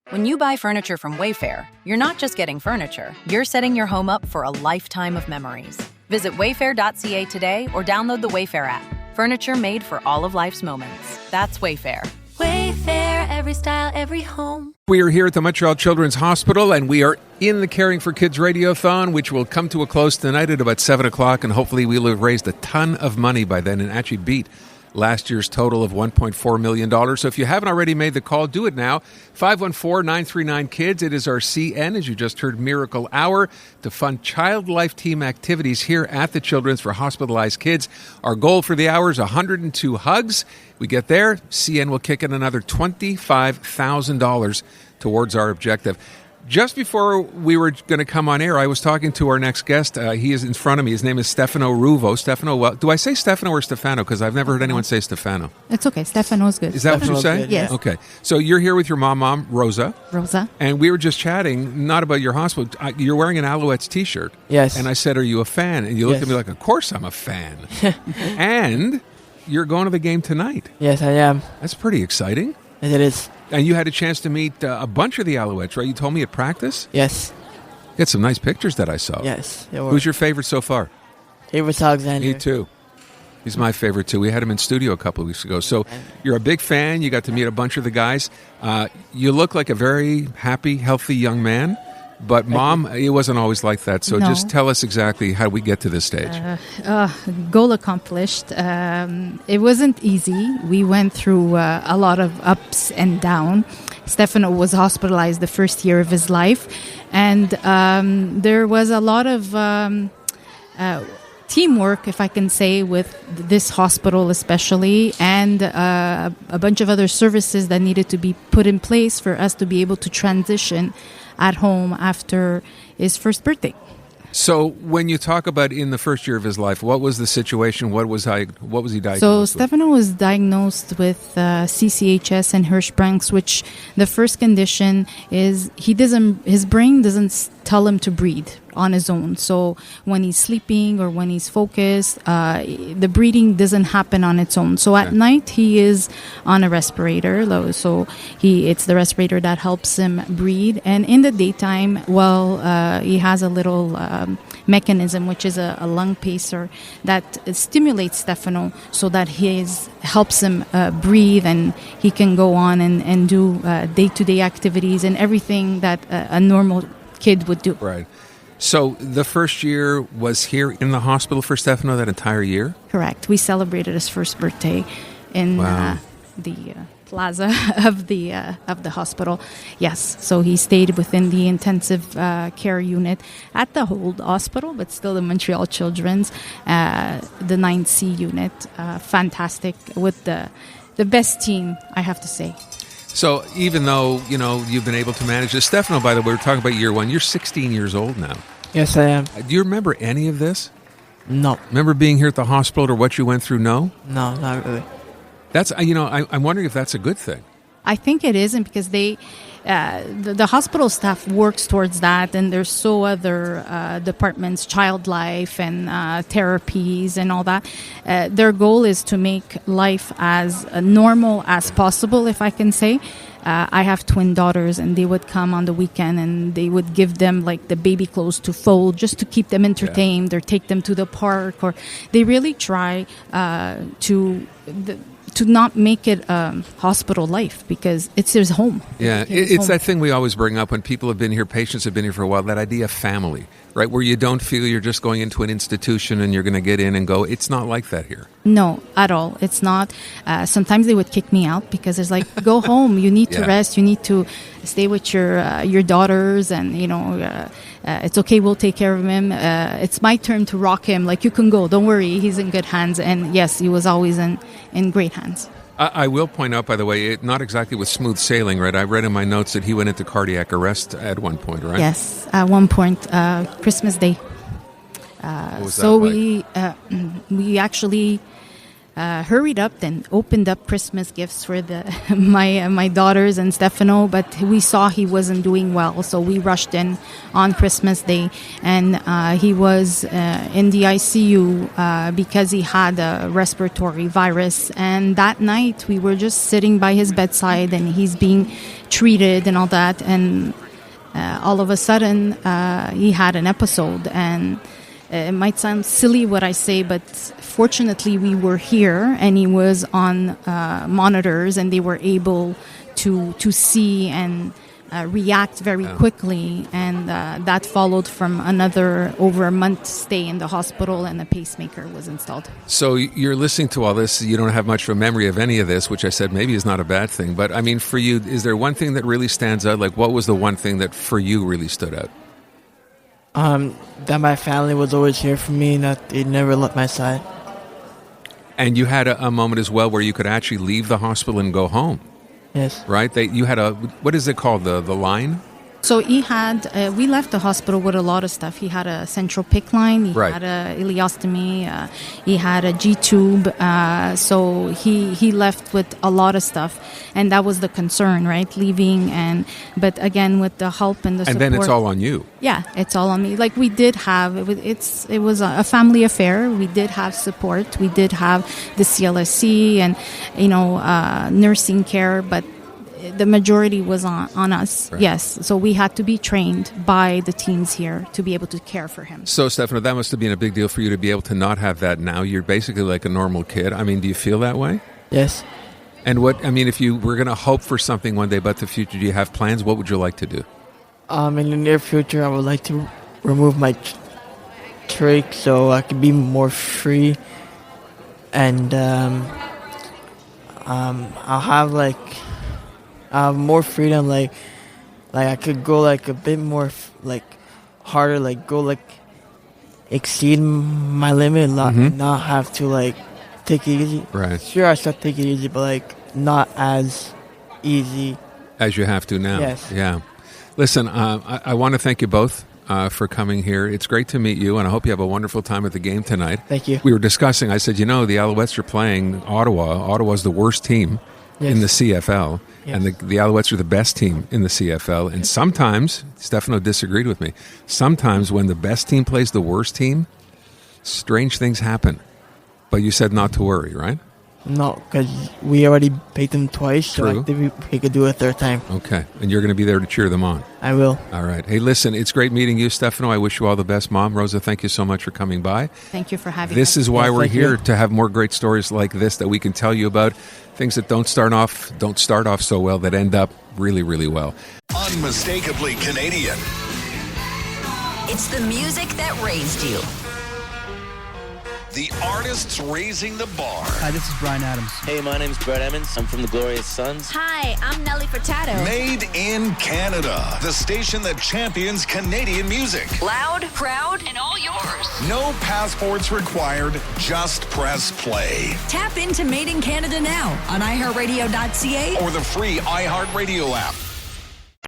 When you buy furniture from Wayfair, you're not just getting furniture, you're setting your home up for a lifetime of memories. Visit wayfair.ca today or download the Wayfair app. Furniture made for all of life's moments. That's Wayfair. Wayfair, every style, every home. We are here at the Montreal Children's Hospital, and we are in the Caring for Kids Radiothon, which will come to a close tonight at about 7 o'clock, and hopefully we'll have raised a ton of money by then and actually beat last year's total of $1.4 million. So if you haven't already made the call, do it now. 514-939-KIDS. It is our CN, as you just heard, Miracle Hour to fund Child Life Team activities here at the Children's for hospitalized kids. Our goal for the hour is 102 hugs. We get there, CN will kick in another $25,000 towards our objective. Just before we were going to come on air, I was talking to our next guest. He is in front of me. His name is Stefano Ruvo. Stefano, well, do I say Stefano or Stefano? Because I've never heard anyone say Stefano. It's okay. Stefano is good. Is that what you say? Yes. Okay. So you're here with your mom, Rosa. Rosa. And we were just chatting, not about your hospital. You're wearing an Alouettes t-shirt. Yes. And I said, are you a fan? And you looked at me like, of course I'm a fan. And you're going to the game tonight. Yes, I am. That's pretty exciting. Yes, it is. And you had a chance to meet a bunch of the Alouettes, right? You told me at practice? Yes. You had some nice pictures that I saw. Yes. Who's your favorite so far? Favorite Alexander. Me too. He's my favorite too. We had him in studio a couple of weeks ago. So you're a big fan. You got to meet a bunch of the guys. You look like a very happy, healthy young man. But Mom, it wasn't always like that. So just tell us exactly how we get to this stage. Goal accomplished. It wasn't easy. We went through a lot of ups and downs. Stefano was hospitalized the first year of his life. And there was a lot of teamwork, if I can say, with this hospital especially, and a bunch of other services that needed to be put in place for us to be able to transition at home after his first birthday. So when you talk about in the first year of his life, what was the situation? What was he diagnosed So with? Stefano was diagnosed with CCHS and Hirschsprung's, which the first condition is his brain doesn't tell him to breathe on his own. So when he's sleeping or when he's focused, the breathing doesn't happen on its own. So at night he is on a respirator. So it's the respirator that helps him breathe. And in the daytime, he has a little mechanism, which is a lung pacer that stimulates Stefano so that helps him breathe, and he can go on and do day-to-day activities and everything that a normal kid would do. Right. So the first year was here in the hospital for Stefano, that entire year? Correct. We celebrated his first birthday in the plaza of the hospital. Yes. So he stayed within the intensive care unit at the old hospital, but still the Montreal Children's, the 9C unit. Fantastic, with the best team, I have to say. So even though, you've been able to manage this, Stefano, by the way, we're talking about year one. You're 16 years old now. Yes, I am. Do you remember any of this? No. Remember being here at the hospital or what you went through? No? No, not really. That's, I'm wondering if that's a good thing. I think it isn't, because the hospital staff works towards that, and there's other departments, child life and therapies and all that. Their goal is to make life as normal as possible, if I can say. I have twin daughters, and they would come on the weekend and they would give them like the baby clothes to fold just to keep them entertained, or take them to the park, or they really try to not make it hospital life, because it's his home. Yeah, it's that thing we always bring up when people have been here, patients have been here for a while, that idea of family, right? Where you don't feel you're just going into an institution and you're going to get in and go. It's not like that here. No, at all. It's not. Sometimes they would kick me out because it's like, go home. You need to rest. You need to stay with your daughters, and it's okay. We'll take care of him. It's my turn to rock him. Like, you can go. Don't worry. He's in good hands. And yes, he was always in great hands. I will point out, by the way, not exactly with smooth sailing, right? I read in my notes that he went into cardiac arrest at one point, right? Yes, at one point, Christmas Day. What was so that like? we actually hurried up and opened up Christmas gifts for my daughters and Stefano, but we saw he wasn't doing well, so we rushed in on Christmas Day, and he was in the ICU because he had a respiratory virus. And that night we were just sitting by his bedside, and he's being treated and all that, and all of a sudden he had an episode. And it might sound silly what I say, but fortunately we were here, and he was on monitors, and they were able to see and react very quickly. And that followed from another over a month stay in the hospital, and a pacemaker was installed. So you're listening to all this. You don't have much of a memory of any of this, which I said maybe is not a bad thing. But I mean, for you, is there one thing that really stands out? Like, what was the one thing that for you really stood out? That my family was always here for me, and that they never left my side. And you had a moment as well where you could actually leave the hospital and go home. Yes. Right? You had what is it called? The line? So he had, we left the hospital with a lot of stuff. He had a central PICC line, he had a ileostomy, he had a G-tube. So he left with a lot of stuff. And that was the concern, right? Leaving, but again, with the help and the support. And then it's all on you. Yeah, it's all on me. Like we did have, it was a family affair. We did have support. We did have the CLSC and, nursing care, but the majority was on us, yes. So we had to be trained by the teams here to be able to care for him. So, Stefano, that must have been a big deal for you to be able to not have that now. You're basically like a normal kid. I mean, do you feel that way? Yes. And if you were going to hope for something one day about the future, do you have plans? What would you like to do? In the near future, I would like to remove my trach so I could be more free. And I'll have more freedom, like I could go like a bit more harder, exceed my limit, not have to take it easy. Right. Sure, I still take it easy, but not as easy as you have to now. Yes. Yeah. Listen, I want to thank you both for coming here. It's great to meet you, and I hope you have a wonderful time at the game tonight. Thank you. We were discussing, I said, the Alouettes are playing Ottawa. Ottawa's the worst team in the CFL, and the Alouettes are the best team in the CFL. And sometimes, Stefano disagreed with me, sometimes when the best team plays the worst team, strange things happen. But you said not to worry, right? No, because we already paid them twice, True. so I think we could do it a third time. Okay, and you're going to be there to cheer them on. I will. All right. Hey, listen, it's great meeting you, Stefano. I wish you all the best. Mom, Rosa, thank you so much for coming by. Thank you for having us. This is why we're thank here, you. to have more great stories like this that we can tell you about, things that don't start off so well, that end up really, really well. Unmistakably Canadian. It's the music that raised you. The artists raising the bar. Hi, this is Brian Adams. Hey, my name's Brett Emmons. I'm from the Glorious Sons. Hi, I'm Nelly Furtado. Made in Canada. The station that champions Canadian music. Loud, proud, and all yours. No passports required. Just press play. Tap into Made in Canada now on iHeartRadio.ca Or the free iHeartRadio app.